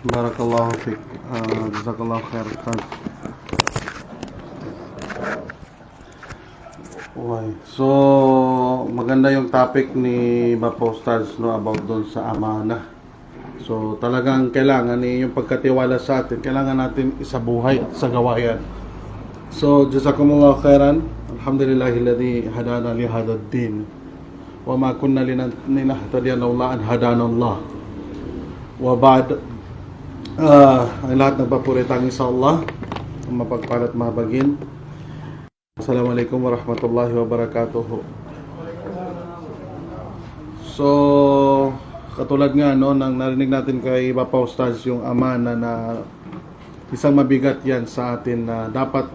Barakallahu fiik. Jazakallahu khair. Okay. So, maganda yung topic ni Bapa Ustaz, no, about doon sa amana. So, talagang kailangan yung pagkatiwala sa atin, kailangan natin isabuhay at sa gawayan. So, jazakumullahu khairan. Alhamdulillahilladzi hadana li hadzal din. Wa ma kunna linahtadiya laula an hadana Allah. Wa ba'd. Ang lahat nagpapuritang sa Allah, ang mapagpalat mahabagin. Assalamualaikum warahmatullahi wabarakatuh. So, katulad nga no, nang narinig natin kay Bapa Ustaz yung amana na isang mabigat yan sa atin na dapat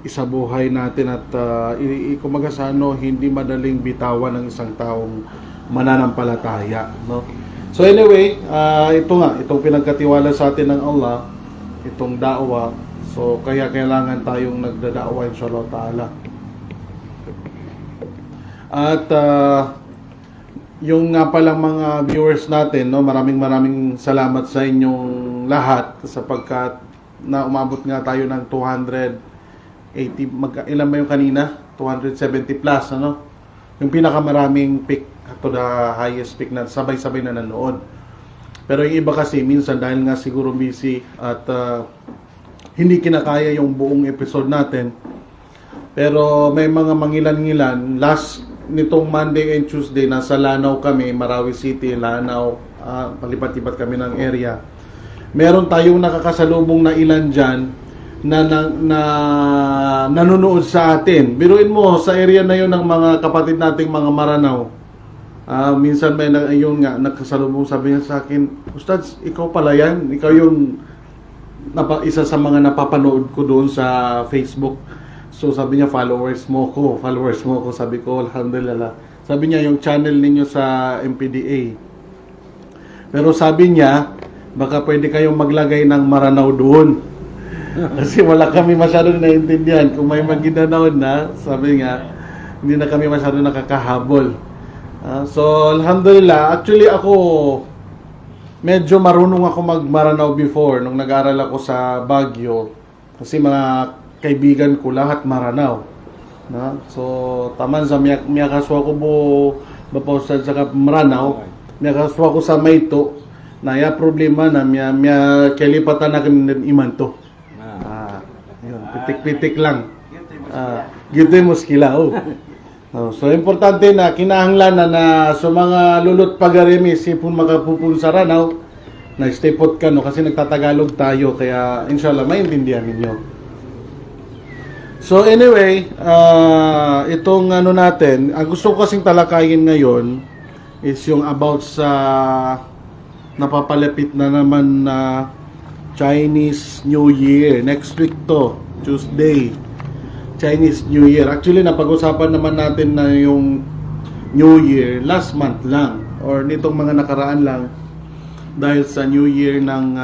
isabuhay natin at kumaga sa hindi madaling bitawan ng isang taong mananampalataya, no? So anyway, itong pinagkatiwala sa atin ng Allah, itong da'wa. So kaya kailangan tayong nagdada'wa inshallah ta'ala. At yung nga palang mga viewers natin, no, maraming salamat sa inyong lahat sapagkat na umabot nga tayo ng 280, ilan ba yung kanina? 270 plus, ano? Yung pinakamaraming peak to the highest peak na sabay-sabay na nanood. Pero yung iba kasi minsan dahil nga siguro busy at hindi kinakaya yung buong episode natin. Pero may mga mangilan-ngilan. Last nitong Monday and Tuesday nasa Lanao kami, Marawi City, Lanao, palipat-lipat kami ng area. Meron tayong nakakasalubong na ilan dyan na nanonood sa atin. Biruin mo sa area na yun ng mga kapatid nating mga Maranao. Minsan may yun nga nakasalubong, sabi niya sa akin, Ustaz, ikaw pala yan, ikaw yung isa sa mga napapanood ko doon sa Facebook. So sabi niya, followers mo ko. Sabi ko, alhamdulillah. Sabi niya, yung channel ninyo sa MPDA. Pero sabi niya, baka pwede kayong maglagay ng Maranao doon. Kasi wala kami masyadong naiintindihan. Kung may maginanaw na, sabi nga, hindi na kami masyadong nakakahabol. So, alhamdulillah. Actually, ako, medyo marunong ako mag-Maranao before nung nag-aral ako sa Baguio. Kasi mga kaibigan ko lahat Maranao. So, taman sa miyakaswa ko po Bapa Ustaz sa Maranao. Miyakaswa ko sa Mayto. Naya problema na kelipatan na kami iman to. Yun, pitik-pitik lang. Gito yung muskila. So, importante na kinahanglan na sa mga lulot pagarimi sipon makapupun sa Ranao na stay put ka, no? Kasi nagtatagalog tayo kaya inshallah maintindihan ninyo. So anyway, itong natin, ang gusto ko kasing talakayin ngayon is yung about sa napapalapit na naman na Chinese New Year. Next week to, Tuesday, Chinese New Year. Actually, napag-usapan naman natin na yung New Year last month lang or nitong mga nakaraan lang dahil sa New Year ng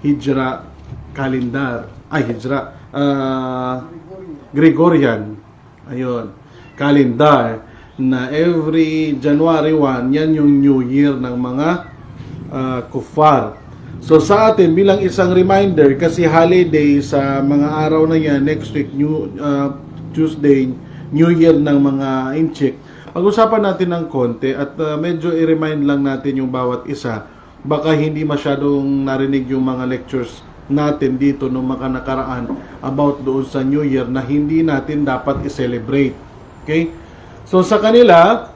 Hijra calendar. Gregorian. Ayun. Calendar na every January 1, yan yung New Year ng mga kuffar. So sa atin bilang isang reminder kasi holiday sa mga araw na yan, next week Tuesday, New Year ng mga Inchik. Pag-usapan natin ng konti at medyo i-remind lang natin yung bawat isa. Baka hindi masyadong narinig yung mga lectures natin dito nung nakaraan about doon sa New Year na hindi natin dapat i-celebrate. Okay? So sa kanila,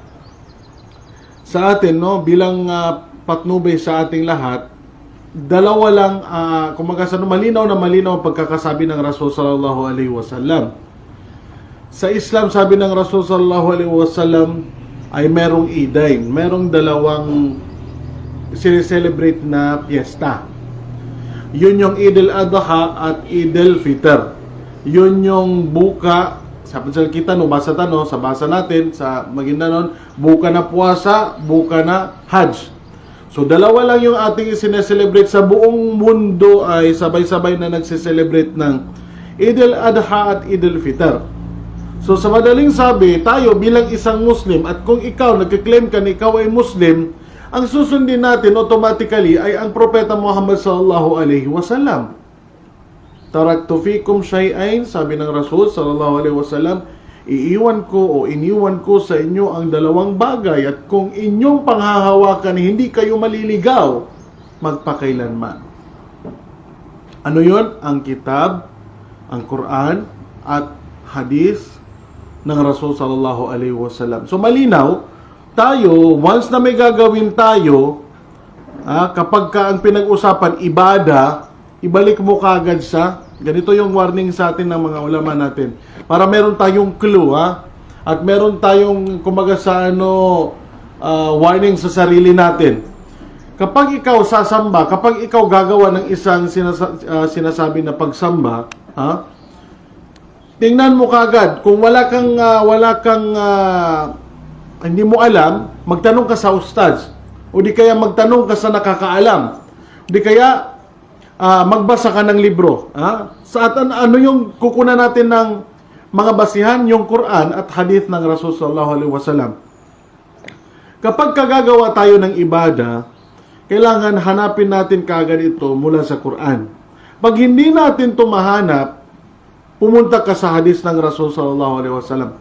sa atin, no, bilang patnubay sa ating lahat, dalawa lang, malinaw na malinaw ang pagkakasabi ng Rasul sallallahu alaihi wasallam. Sa Islam, sabi ng Rasul sallallahu alaihi wasallam ay merong idain, merong dalawang sineselebrate na piyesta. Yun yung Eid al-Adha at Eid al-Fitr. Yun yung buka, sabi sa kita no, basa sa basa natin sa Maguindanon, buka na puwasa, buka na Hajj. So dalawa lang yung ating sineselebrate sa buong mundo ay sabay-sabay na nagsiselebrate ng Eid al-Adha at Eid al-Fitr. So sa madaling sabi, tayo bilang isang Muslim, at kung ikaw nagkiklaim ka na ikaw ay Muslim, ang susundin natin automatically ay ang Propeta Muhammad sallallahu alaihi wasallam. Taraktu fikum shay'ain, sabi ng Rasul sallallahu alaihi wasallam, iniwan ko sa inyo ang dalawang bagay, at kung inyong panghahawakan hindi kayo maliligaw magpakailanman. Ano yun? Ang kitab, ang Quran at hadith ng Rasul sallallahu alaihi wasallam. So malinaw, tayo, once na may gagawin tayo, kapag ka ang pinag-usapan ibada, ibalik mo kagad sa, ganito yung warning sa atin ng mga ulama natin, para meron tayong clue, at meron tayong, kumaga sa warning sa sarili natin. Kapag ikaw sasamba, kapag ikaw gagawa ng isang sinasabi na pagsamba, tingnan mo kagad, kung wala kang hindi mo alam, magtanong ka sa ustads. O di kaya magtanong ka sa nakakaalam. Di kaya magbasa ka ng libro. Sa ano yung kukunan natin ng mga basihan? Yung Quran at hadith ng Rasul sallallahu alaihi wasallam. Kapag kagagawa tayo ng ibada, kailangan hanapin natin kagad ito mula sa Quran. Pag hindi natin ito mahanap, pumunta ka sa hadith ng Rasul sallallahu alaihi wasallam.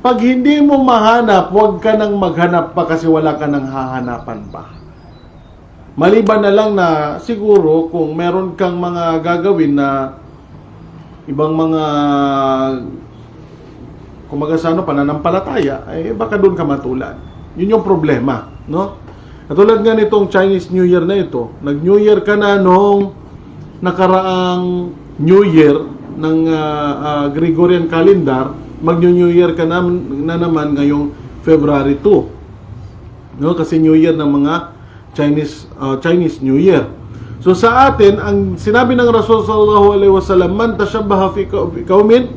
Pag hindi mo mahanap, huwag ka nang maghanap pa kasi wala ka nang hahanapan pa. Maliban na lang na siguro kung meron kang mga gagawin na ibang mga kumaga sa pananampalataya, baka doon ka matulad. Yun yung problema, no? Katulad nga nitong Chinese New Year na ito. Nag-New Year ka na nung nakaraang New Year ng Gregorian calendar, mag-New Year ka na naman ngayong February 2. No, kasi New Year ng mga Chinese New Year. So sa atin, ang sinabi ng Rasul sallallahu alaihi wasallam, man tashabbaha fi qaumin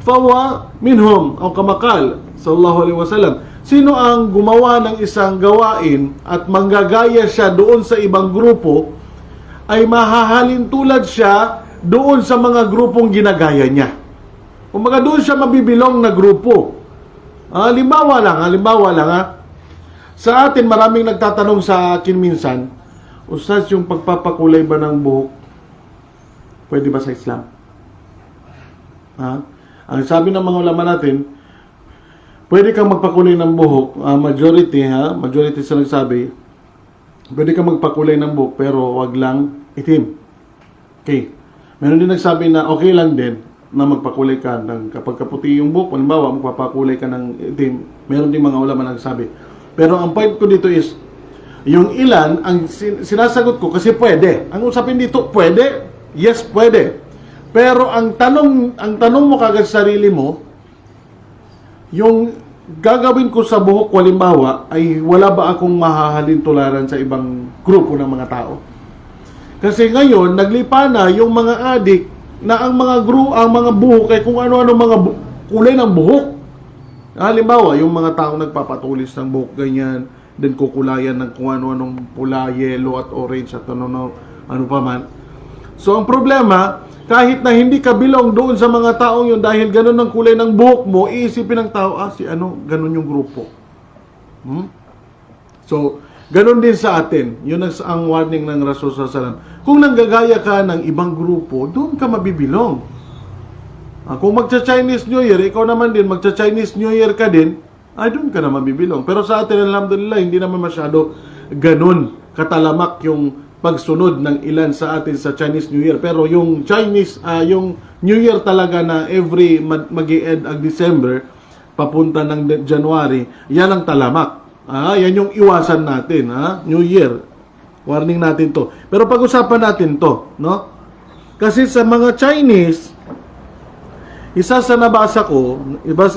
fahuwa minhum, ang kamakal sallallahu alaihi wasallam. Sino ang gumawa ng isang gawain at manggagaya siya doon sa ibang grupo, ay mahahalin tulad siya doon sa mga grupong ginagaya niya. Kumbaga doon siya mabibilong na grupo. Halimbawa lang. Sa atin, maraming nagtatanong sa akin minsan, Ustaz, yung pagpapakulay ba ng buhok, pwede ba sa Islam? Ang sabi ng mga ulama natin, pwede kang magpakulay ng buhok, majority sa nagsabi, pwede kang magpakulay ng buhok, pero wag lang itim. Okay. Meron din nagsabi na okay lang din na magpakulay ka ng kapag kaputi yung buhok, halimbawa magpapakulay ka ng itim. Meron din mga ulama nagsabi. Pero ang point ko dito is, yung ilan, ang sinasagot ko, kasi pwede. Ang usapin dito, pwede? Yes, pwede. Pero ang tanong mo kagad sa sarili mo, yung gagawin ko sa buhok, halimbawa, ay wala ba akong mahahalin tularan sa ibang grupo ng mga tao? Kasi ngayon, naglipa na yung mga adik na ang mga buhok ay kung ano-ano mga kulay ng buhok. Halimbawa, yung mga taong nagpapatulis ng buhok ganyan, then kukulayan ng kung ano-anong pula, yellow at orange at ano pa man. So ang problema, kahit na hindi ka bilong doon sa mga taong yun dahil ganun ang kulay ng buhok mo, iisipin ng tao, ganun yung grupo. So, ganun din sa atin. Yun ang warning ng Rasul sallallahu alaihi wasallam. Kung nanggagaya ka ng ibang grupo, doon ka mabibilong. Kung magcha-Chinese New Year, ikaw naman din, magcha-Chinese New Year ka din, doon ka na mabibilong. Pero sa atin, alhamdulillah, hindi naman masyado ganun katalamak yung pagsunod ng ilan sa atin sa Chinese New Year. Pero yung yung New Year talaga na every mag-i-end ang December, papunta ng January, yan ang talamak. Yan yung iwasan natin, New Year. Warning natin to. Pero pag-usapan natin to, no? Kasi sa mga Chinese, isa sa nabasa ko,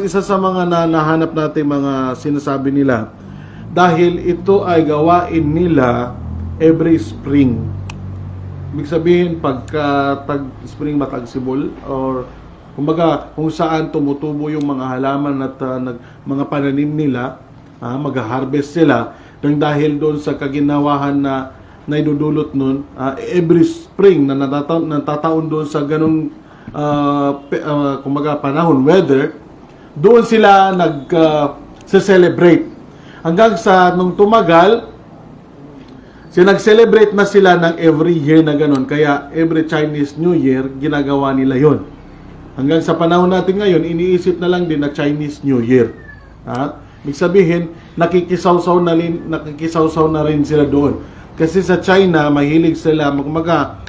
isa sa mga nahanap natin mga sinasabi nila, dahil ito ay gawain nila every spring. Ibig sabihin, pagka tag-spring matagsibol, or kumbaga kung saan tumutubo yung mga halaman at mga pananim nila, mag-harvest sila, dahil doon sa kaginawahan na naidudulot nun, every spring na natataon doon sa ganung kumbaga panahon, weather, doon sila nag-celebrate. Hanggang sa nung tumagal, nag-celebrate na sila ng every year na ganun. Kaya every Chinese New Year, ginagawa nila yon. Hanggang sa panahon natin ngayon, iniisip na lang din na Chinese New Year. Ibig sabihin, nakikisawsaw na rin sila doon. Kasi sa China, mahilig sila,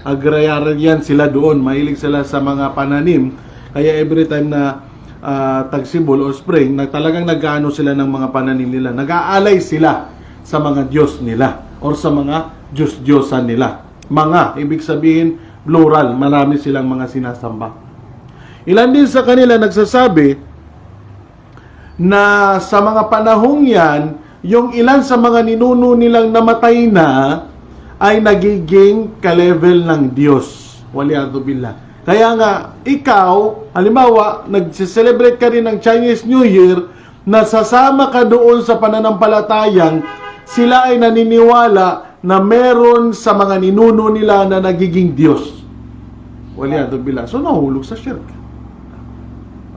agrarian sila doon. Mahilig sila sa mga pananim. Kaya every time na tagsibol o spring, talagang nag-ano sila ng mga pananim nila. Nag-aalay sila sa mga Diyos nila or sa mga Diyos-Diyosan nila. Mga, ibig sabihin, plural. Marami silang mga sinasamba. Ilan din sa kanila nagsasabi na sa mga panahong yan, yung ilan sa mga ninuno nilang namatay na ay nagiging ka-level ng Diyos. Waliyadu billah. Kaya nga, ikaw, halimbawa, nag-celebrate ka rin ng Chinese New Year, nasasama ka doon sa pananampalatayang sila ay naniniwala na meron sa mga ninuno nila na nagiging Diyos. Waliyadu billah. So, nahulog sa shirk.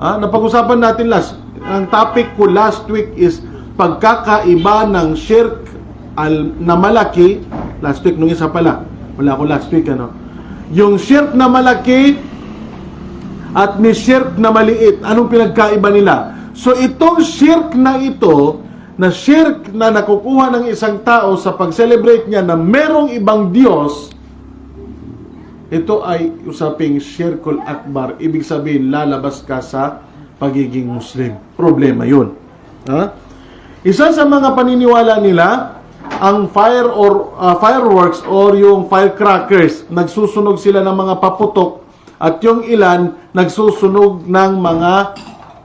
Napag-usapan natin ang topic ko last week is pagkakaiba ng shirk na malaki. Last week, nung isa pala. Wala ako last week, Yung shirk na malaki at ni shirk na maliit. Anong pinagkaiba nila? So, itong shirk na ito, na shirk na nakukuha ng isang tao sa pag-celebrate niya na merong ibang Diyos, ito ay usaping Shirkul Akbar. Ibig sabihin, lalabas ka sa pagiging Muslim. Problema yun. Isa sa mga paniniwala nila, ang fireworks or yung firecrackers. Nagsusunog sila ng mga paputok at yung ilan nagsusunog ng mga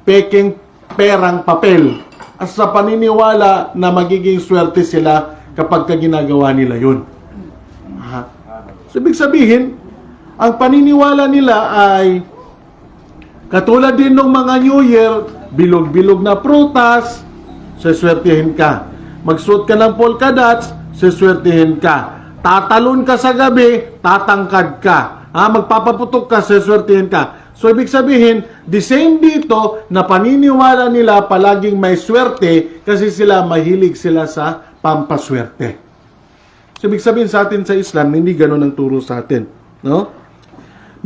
peking perang papel. At sa paniniwala na magiging swerte sila kapag ginagawa nila yun. So, ibig sabihin, ang paniniwala nila ay katulad din ng mga New Year, bilog-bilog na prutas, seswertihin ka. Magsuot ka ng polka dots, seswertihin ka. Tatalon ka sa gabi, tatangkad ka. Magpapaputok ka, seswertihin ka. So, ibig sabihin, the same dito na paniniwala nila palaging may swerte kasi mahilig sila sa pampaswerte. So, ibig sabihin sa atin sa Islam, hindi ganun ang turo sa atin. No?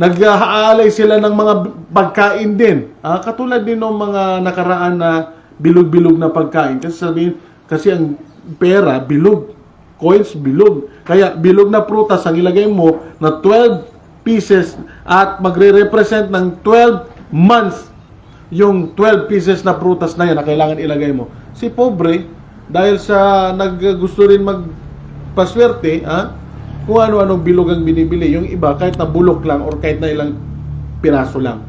Nag-aalay sila ng mga pagkain din. Katulad din ng mga nakaraan na bilog-bilog na pagkain. Kasi ang pera, bilog. Coins, bilog. Kaya bilog na prutas ang ilagay mo na 12 pieces at magre-represent ng 12 months yung 12 pieces na prutas na yan na kailangan ilagay mo. Si pobre, dahil sa gusto rin magpaswerte, kung ano-anong bilog ang binibili. Yung iba, kahit na bulok lang or kahit na ilang piraso lang.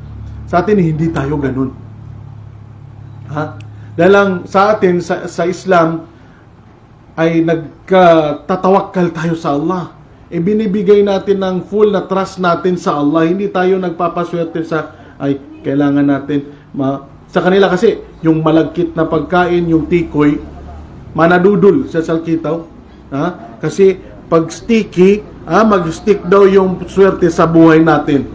Sa atin, hindi tayo ganun. Dahil lang sa atin, sa Islam, ay nagtatawakkal tayo sa Allah. Binibigay natin ng full na trust natin sa Allah. Hindi tayo nagpapaswerte sa, kailangan natin. Sa kanila kasi, yung malagkit na pagkain, yung tikoy, manadudul sa salkitaw. Kasi, pag sticky, mag-stick daw yung swerte sa buhay natin.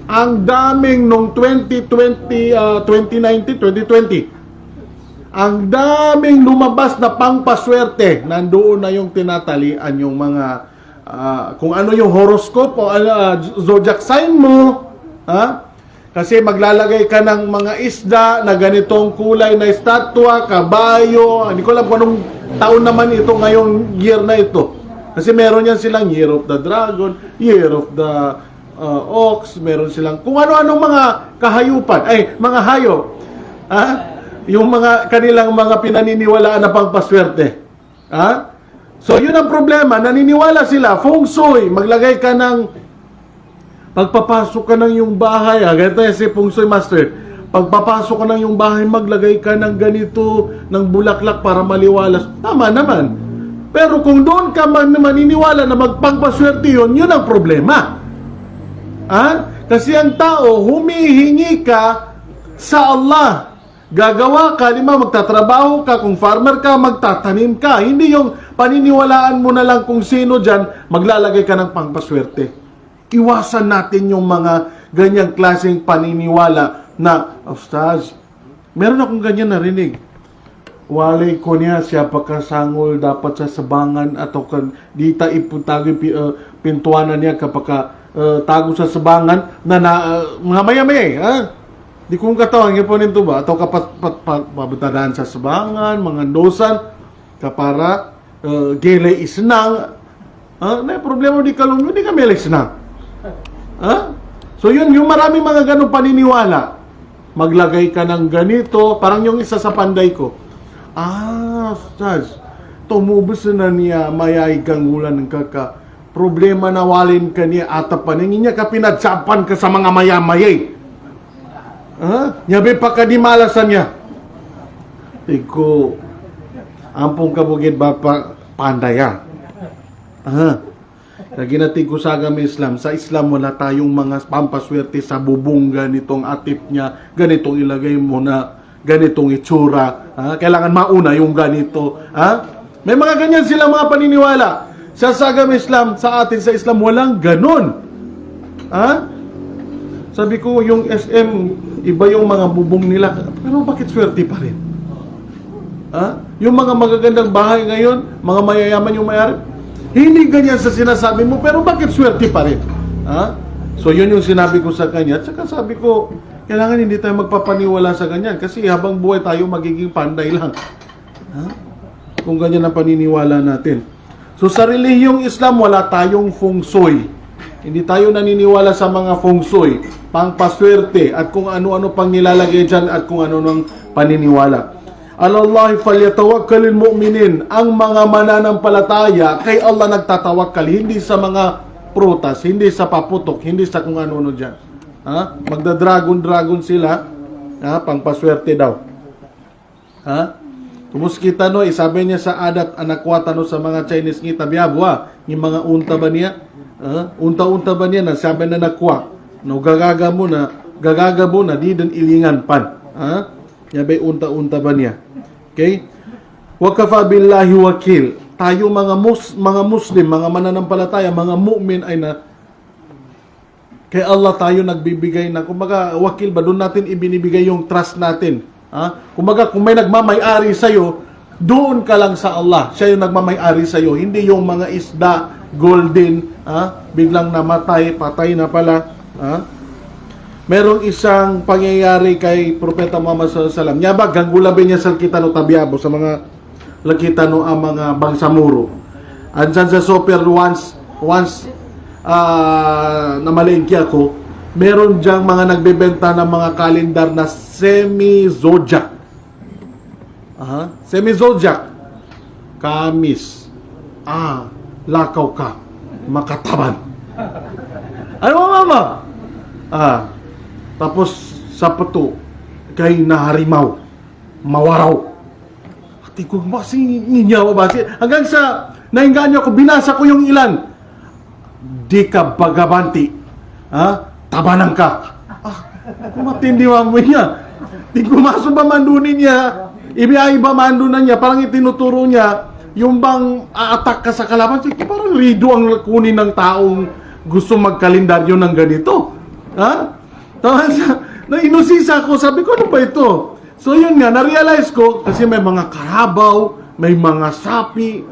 Ang daming nung 2019, 2020, ang daming lumabas na pangpaswerte. Nandoon na yung tinatalian yung mga, kung ano yung horoscope o zodiac sign mo. Kasi maglalagay ka ng mga isda na ganitong kulay na estatwa, kabayo. Hindi ko alam kung anong taon naman ito ngayong year na ito. Kasi meron yan silang Year of the Dragon, Year of the Ox, meron silang kung ano-anong mga kahayupan, mga hayop. Yung mga kanilang mga pinaniniwalaan na pangpaswerte. So, yun ang problema. Naniniwala sila, feng shui, maglagay ka ng pagpapasok ka ng yung bahay, ganito yan si feng shui master. Pagpapasok ka ng yung bahay, maglagay ka ng ganito, ng bulaklak para maliwalas. Tama naman. Pero kung doon ka maniniwala na magpagpaswerte yun, yun ang problema. Kasi ang tao, humihingi ka sa Allah. Gagawa ka, magtatrabaho ka, kung farmer ka, magtatanim ka. Hindi yung paniniwalaan mo na lang kung sino dyan, maglalagay ka ng pangpaswerte. Iwasan natin yung mga ganyang klaseng paniniwala na, Ustaz, meron akong ganyan narinig. Walay ko niya siya pagkasangol dapat sa sabangan atau kan dita iputagi pintuanan niya kapag tago sa sabangan na mga maya-maya ha? Di kong katawang po nito ba? Atau kapat pabutadaan sa sabangan, mga dosan kapara gele isnang na problema di kalungyo di kami isnang so yun yung maraming mga ganong paniniwala. Maglagay ka ng ganito, parang yung isa sa panday ko. Ustaz, tumubos na niya mayay gangulan ng kaka. Problema na walin ka niya atapan niya ka pinagsapan ka sa mga mayamayay. Nyabi pa ka di malasan niya. Iko, ampong kabugid ba pandaya. Lagi natin ko sa agam Islam. Sa Islam wala tayong mga pampaswerte sa bubong ganitong atip niya, ganitong ilagay mo na ganitong itsura, kailangan mauna yung ganito, may mga ganyan sila mga paniniwala. Sa sagam Islam, sa atin sa Islam, walang ganon. Sabi ko, yung SM, iba yung mga bubong nila, pero bakit swerte pa rin? Yung mga magagandang bahay ngayon, mga mayayaman yung mayari, hindi ganyan sa sinasabi mo, pero bakit swerte pa rin? So yun yung sinabi ko sa kanya, at saka sabi ko, kailangan hindi tayo magpapaniwala sa ganyan kasi habang buhay tayo magiging panday lang. Kung ganyan ang paniniwala natin. So sa relihiyong Islam wala tayong feng shui. Hindi tayo naniniwala sa mga feng shui, pangpaswerte at kung ano-ano pang nilalagay dyan at kung ano nang paniniwala. Alallahi falyatawakkalul mu'minin. Ang mga mananampalataya kay Allah nagtatawakkal, hindi sa mga prutas, hindi sa paputok, hindi sa kung ano-ano dyan. Magda-dragon sila, pangpaswerte daw. Tumus kita no, isabi niya sa adat anakwata no sa mga Chinese ngita biyabwa, yung mga unta ba niya? Unta-unta ba niya na sabi na nakwa. No gagaga mo na di din ilingan pan. Yabe unta-unta ba niya? Okay? Wa kafa billahi wakil. Tayo mga Muslim, mga mananampalataya, mga mu'min ay na kay Allah tayo nagbibigay na, kumbaga, wakil ba, doon natin ibinibigay yung trust natin. Kumbaga, kung may nagmamay-ari sa'yo, doon ka lang sa Allah. Siya yung nagmamay-ari sa'yo. Hindi yung mga isda, golden, biglang namatay, patay na pala. Merong isang pangyayari kay Propeta Muhammad SAW. Nya ba, ganggulabi niya sa kita no tabiabo, sa mga lakita no ang mga bangsamuro. Andyan sa super once namalengke ako, meron diyang mga nagbebenta ng mga kalendar na semi-zodiac. Semi-zodiac. Kamis. Lakaw ka. Makataban. Ano mama? Tapos sa pato, kay naharimaw. Mawaraw. Ati ko, ninyawa ba? Hanggang sa nainganyo ko, binasa ko yung ilan. Di ka bagabanti. Tabanan ka. Matindi mo niya. Di kumaso ba mandunin niya. Ibiyay ba mandunan niya. Parang itinuturo niya yung bang a-attack ka sa kalaban. Parang rido ang kunin ng taong gusto magkalendaryo ng ganito. Na inusisa ko. Sabi ko, ano ba ito? So yun nga, na-realize ko kasi may mga karabaw, may mga sapi.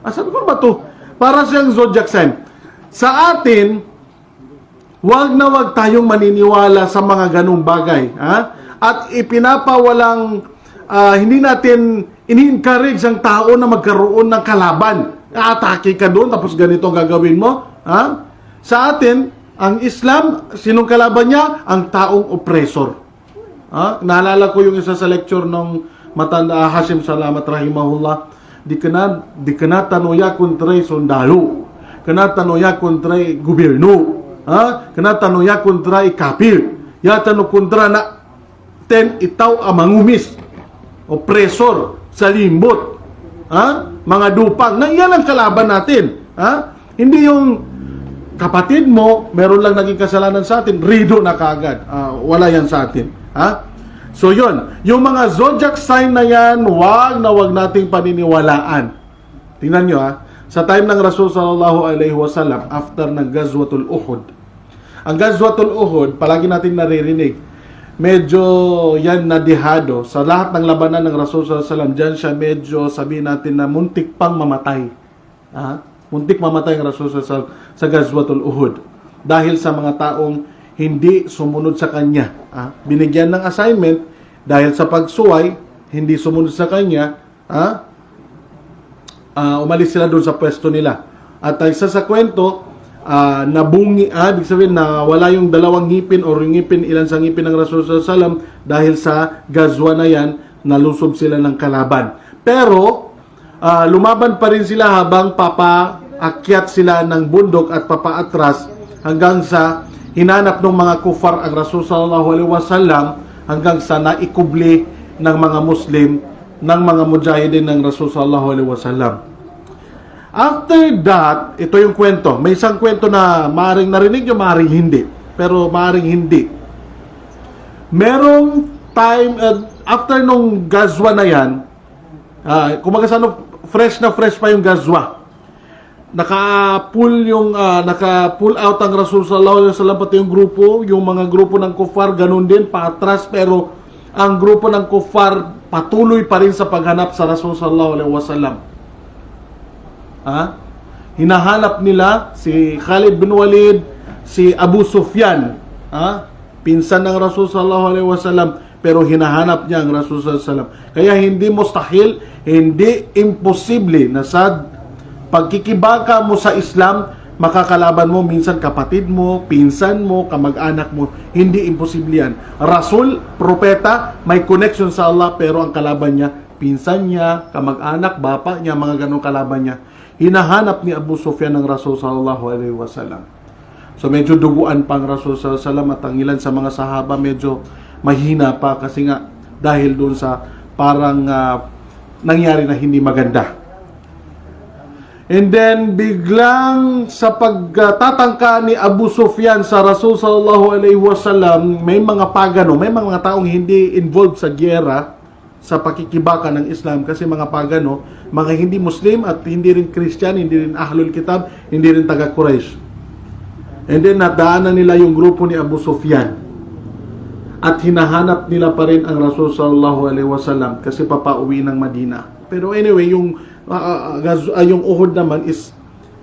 Sabi ko, ano ba ito? Para siyang zodiac sign. Sa atin, wag na wag tayong maniniwala sa mga ganung bagay. At ipinapawalang, hindi natin ini-encourage ang tao na magkaroon ng kalaban. Atake ka doon, tapos ganito gagawin mo. Sa atin, ang Islam, sinong kalaban niya? Ang taong oppressor. Naalala ko yung isa sa lecture ng matanda Hashim Salamat rahimahullah. Di kana tanuya kontray sundalo. Kana tanuya kontray gobyerno. Kana tanuya kontray kapil. Ya tanu kontra na ten itaw amangumis. Oppressor sa limbot. Mga dupang. Na iyan ang kalaban natin. Hindi yung kapatid mo, meron lang naging kasalanan sa atin, rido na kagad. Wala yan sa atin. So yun, yung mga zodiac sign na yan, wag na wag nating paniniwalaan. Tingnan nyo sa time ng Rasul sallallahu alaihi wasallam, after ng Ghazwatul Uhud, Ang Ghazwatul Uhud, palagi natin naririnig, medyo yan nadihado sa lahat ng labanan ng Rasul sallallahu alaihi wasallam. Diyan siya medyo, sabihin natin na muntik pang mamatay. Muntik mamatay ang Rasul sallallahu alaihi wasallam sa Ghazwatul Uhud dahil sa mga taong hindi sumunod sa kanya. Binigyan ng assignment dahil sa pagsuway, hindi sumunod sa kanya, umalis sila doon sa pwesto nila. At isa sa kwento, nabungi, ibig sabihin na wala yung dalawang ngipin o ngipin, ilan sa ngipin ng Rasul sallallahu alaihi wasallam dahil sa gazwa na yan, nalusob sila ng kalaban. Pero lumaban pa rin sila habang papaakyat sila ng bundok at papaatras hanggang sa hinanap ng mga kufar ang Rasul sallallahu alaihi wasallam hanggang sa naikubli ng mga Muslim, ng mga mujahidin ng Rasul sallallahu alaihi wasallam. After that, ito yung kwento. May isang kwento na maaaring narinig nyo, maaaring hindi. Pero maaaring hindi. Merong time, after nung gazwa na yan, kumaga sa fresh na fresh pa yung gazwa. Naka-pull out ang Rasul sallallahu alaihi wasallam, pati yung grupo, yung mga grupo ng kufar, ganun din, paatras, pero ang grupo ng kufar patuloy pa rin sa paghanap sa Rasul sallallahu alaihi wasallam. Hinahanap nila si Khalid bin Walid, si Abu Sufyan, pinsan ng Rasul sallallahu alaihi wasallam, pero hinahanap niya ang Rasul sallallahu alaihi wasallam. Kaya hindi mustahil, hindi imposible na sa pagkikibaka mo sa Islam, makakalaban mo minsan kapatid mo, pinsan mo, kamag-anak mo. Hindi imposible yan. Rasul, propeta, may connection sa Allah, pero ang kalaban niya, pinsan niya, kamag-anak, bapa niya, mga ganong kalaban niya. Hinahanap ni Abu Sufyan ng Rasul sallallahu alaihi wasallam. So medyo duguan pang Rasul sallallahu alaihi wasallam, at ang ilan sa mga sahaba medyo mahina pa kasi nga dahil doon sa parang nangyari na hindi maganda. And then biglang sa pagtatangka ni Abu Sufyan sa Rasul sallallahu alaihi wasallam, may mga pagano, may mga taong hindi involved sa giyera, sa pakikibaka ng Islam, kasi mga pagano, mga hindi Muslim at hindi rin Christian, hindi rin Ahlul Kitab, hindi rin taga Quraysh. And then nadaanan nila yung grupo ni Abu Sufyan at hinahanap nila pa rin ang Rasul sallallahu alaihi wasallam kasi papauwi ng Madina. Pero anyway, yung Uhud naman is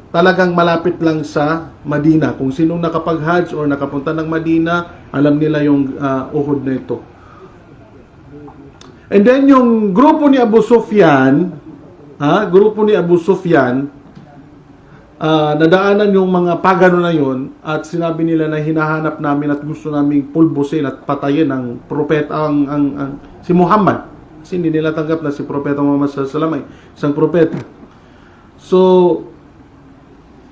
talagang malapit lang sa Madina. Kung sinong nakapag-Hajj or nakapunta ng Madina, alam nila yung Uhud na ito. And then yung grupo ni Abu Sufyan, nadaanan yung mga pagano na yon at sinabi nila na hinahanap namin at gusto naming pulbusin at patayin ang propeta, si Muhammad. Kasi hindi nila tanggap na si Propeta Muhammad sallallahu alaihi wasallam ay isang propeta. So,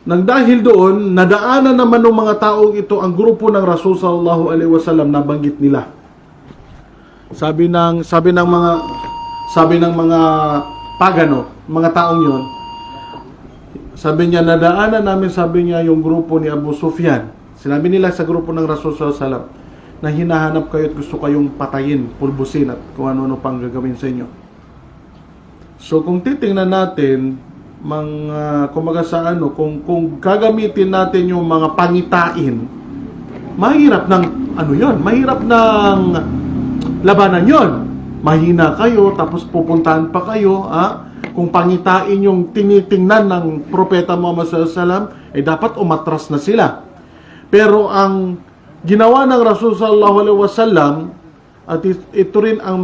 nang dahil doon, nadaanan naman ng mga taong ito ang grupo ng Rasul sallallahu alaihi wasallam, nabanggit nila. Sabi ng mga pagano, mga taong yon, sabi niya, nadaanan namin, sabi niya, yung grupo ni Abu Sufyan. Sinabi nila sa grupo ng Rasul sallallahu alaihi wasallam na hinahanap kayo at gusto kayong patayin, pulbusin at kung ano-ano pang gagawin sa inyo. So kung titingnan natin kung gagamitin natin yung mga pangitain, mahirap ng mahirap ng labanan yon. Mahina kayo, tapos pupuntahan pa kayo, kung pangitain yung tinitingnan ng Propeta Muhammad sallallahu alaihi wasallam, dapat umatras na sila. Pero ang ginawa ng Rasul sallallahu alaihi wasallam, at ito rin ang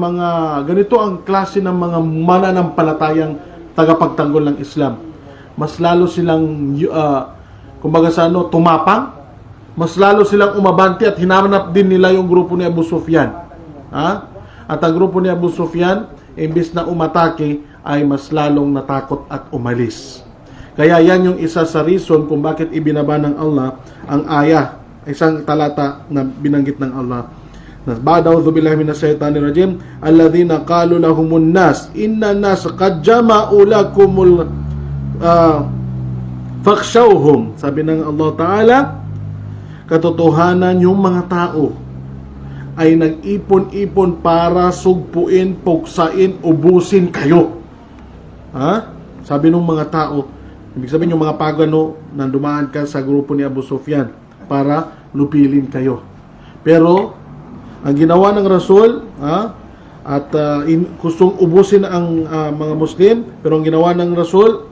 ganito ang klase ng mga mananampalatayang tagapagtanggol ng Islam. Mas lalo silang tumapang, mas lalo silang umabante at hinanap din nila yung grupo ni Abu Sufyan. At ang grupo ni Abu Sufyan, imbis na umatake, ay mas lalong natakot at umalis. Kaya yan yung isa sa reason kung bakit ibinaba ng Allah ang ayah, isang talata na binanggit ng Allah. Ba'da'udhu billahi minash shaitanir rajim, alladhina qalu lahumun nas inna nas qad jama'u lakumul fakhshawhum. Sabi ng Allah Ta'ala, katotohanan yung mga tao ay nag-ipon-ipon para sugpuin, puksain, ubusin kayo. Sabi ng mga tao, ibig sabihin yung mga pagano na dumaan ka sa grupo ni Abu Sufyan para lupilin kayo. Pero ang ginawa ng Rasul, at gustong ubusin ang mga Muslim, pero ang ginawa ng Rasul,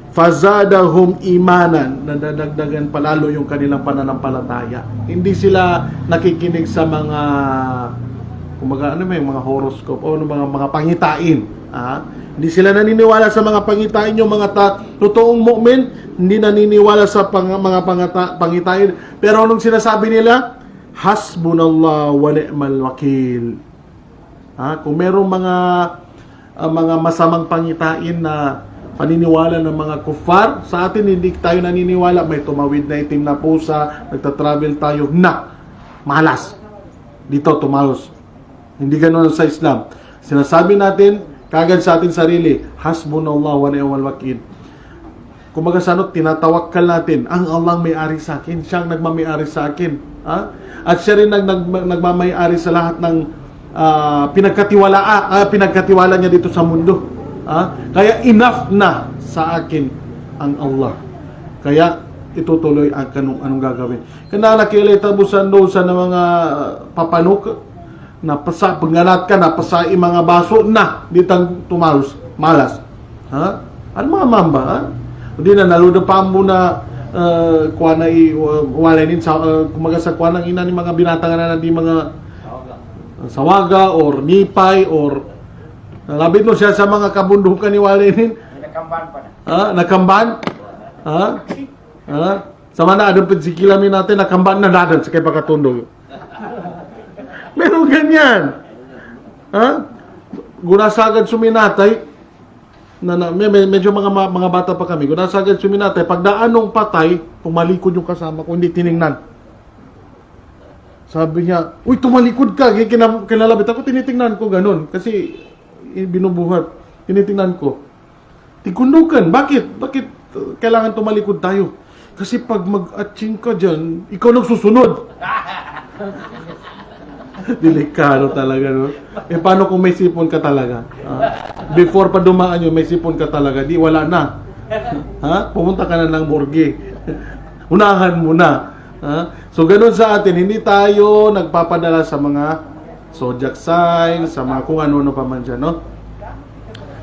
fazadahum imanan, nadadagdagan palalo yung kanilang pananampalataya. Hindi sila nakikinig sa mga mga horoscope o mga pangitain. Hindi sila naniniwala sa mga pangitain. Yung mga totoong mu'min, hindi naniniwala sa mga pangitain. Pero anong sinasabi nila? Hasbunallah wa ni'mal wakil. Kung merong mga masamang pangitain na paniniwala ng mga kuffar, sa atin hindi tayo naniniwala. May tumawid na itim na pusa, nagta-travel tayo na malas dito tumalos. Hindi ganoon sa Islam. Sinasabi natin kagad sa ating sarili, hasbunallah wa ni'mal wakil. Kumbaga sa tinatawakkal natin ang Allah may-ari sa akin, siyang nagmamay-ari sa akin. At siya rin nagmamay-ari sa lahat ng pinagkatiwala niya dito sa mundo. Kaya enough na sa akin ang Allah. Kaya itutuloy ang anong gagawin. Kaya nakilay tabusan doon sa mga papanuk na pagnalat ka na pasai mga baso na ditang tumalos malas. Ano mga mamba? Hindi na naludo pa mo na kuha na iwalainin sa kumaga sa kuha ng ina ni mga binatang na di mga sawaga or nipay or labit mo siya sa mga kabundukan ni walainin. Nakamban pa na. Nakamban? Sama na adong pensikilamin natin nakamban na dadan sa kay pagkatundog. Meron ganyan. Gunasagad suminatay medyo mga bata pa kami. Gunasagad suminatay pagdaan ng patay, pumalikod yung kasama ko, hindi tiningnan. Sabi niya, uy, tumalikod ka. Kinalabit ako, tinitingnan ko ganun. Kasi binubuhat. Tinitingnan ko. Tikundukan. Bakit? Bakit kailangan tumalikod tayo? Kasi pag mag-atching ka dyan, ikaw nagsusunod. Delikado talaga, no? Paano kung may sipon ka talaga? Before pa dumaan yun, may sipon ka talaga. Di, wala na. Pumunta ka na ng morgue. Unahan mo na. So, ganun sa atin, hindi tayo nagpapadala sa mga zodiac signs, sa mga kung ano-ano pa man dyan, no?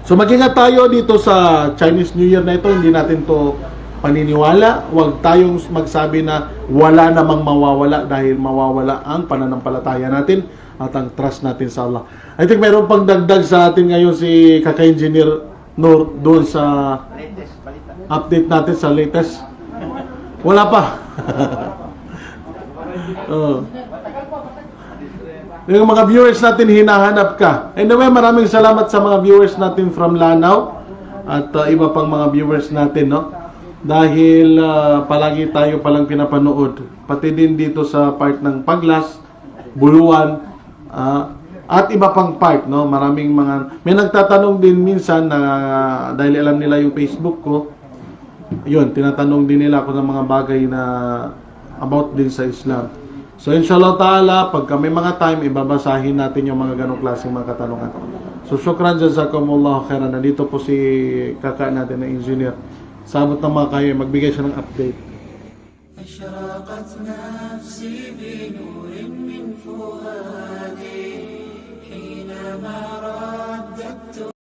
So, mag-ingat tayo dito sa Chinese New Year na ito. Hindi natin to paniniwala. Huwag tayong magsabi na wala namang mawawala dahil mawawala ang pananampalataya natin at ang trust natin sa Allah. I think mayroon pang dagdag sa atin ngayon si Kaka-Engineer Nur doon sa update natin sa latest. Wala pa. Yung mga viewers natin, hinahanap ka. Anyway, maraming salamat sa mga viewers natin from Lanao at iba pang mga viewers natin, no? Dahil palagi tayo palang pinapanood. Pati din dito sa part ng Paglas, Buluan, at iba pang part, no? Maraming may nagtatanong din minsan na dahil alam nila yung Facebook ko. Yun, tinatanong din nila ako ng mga bagay na about din sa Islam. So inshallah ta'ala, pagka may mga time, ibabasahin natin yung mga ganong klaseng mga katanungan. So syukran, jazakumullahu khairan. Nandito po si kaka natin na engineer. Sabot na mga kayo, magbigay siya ng update. أشرقت نفسي بنور من فؤادي حينما